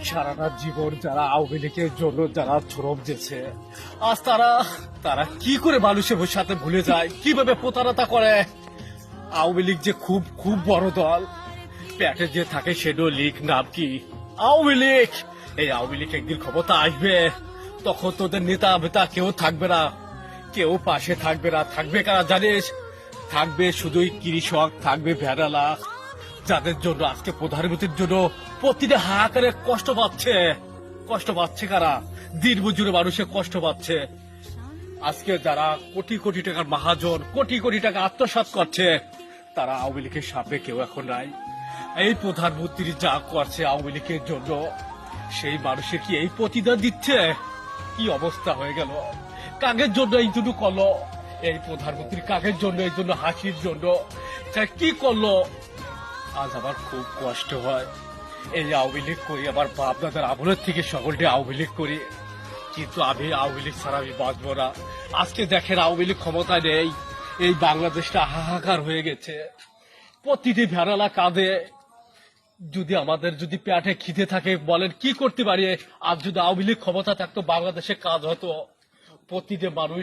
সারাটা জীবন যারা আওয়ামী লীগের জন্য যারা ঝরপ দিয়েছে, আজ তারা তারা কি করে মানুষের সাথে ভুলে যায়, কিভাবে প্রতারণা করে। আওয়ামী লীগ যে খুব খুব বড় দল, প্যাটে যে থাকে সেটাও লীগ, নাম কি আওয়ামী লীগ। এই আওয়ামী লীগ একদিন ক্ষমতা আসবে, তখন তোদের নেতা বেতা কেউ থাকবে না, কেউ পাশে থাকবে না। থাকবে কারা জানিস? থাকবে শুধুই কৃষক, থাকবে ভেড়ালা, যাদের জন্য আজকে প্রধানমন্ত্রীর জন্য প্রতিটা হাহাকারে কষ্ট পাচ্ছে কারা? দিন মজুরে মানুষের কষ্ট পাচ্ছে। আজকে যারা কোটি কোটি টাকার মহাজন, কোটি কোটি টাকা আত্মসাৎ করছে, তারা আওয়ামী লীগের সামনে কেউ এখন নাই। এই প্রধানমন্ত্রী যা করছে আওয়ামী লীগের জন্য, সেই মানুষের কি এই প্রতিদান দিচ্ছে? কি অবস্থা হয়ে গেল! কাগের জন্য এই জন্য করলো এই প্রধানমন্ত্রী, কাগের জন্য, এই জন্য হাসির জন্য কি করলো? আজ আমার খুব কষ্ট হয়। এই আওয়ামী লীগ করি, আমার বাপ দাদার আমলের থেকে সকলটি আওয়ামী লীগ করি, কিন্তু আমি আওয়ামী লীগ ছাড়া আমি বাঁচবো না। আজকে দেখেন আওয়ামী লীগ ক্ষমতায় নেই, এই বাংলাদেশটা হাহাকার হয়ে গেছে। প্রতিটি ভেড়ালা কাঁদে। যদি আমাদের যদি পেটে খিদে থাকে, বলেন কি করতে পারি? আজ যদি আওয়ামী লীগ ক্ষমতা থাকতো, বাংলাদেশে কাজ হতো। প্রতিটি মানুষ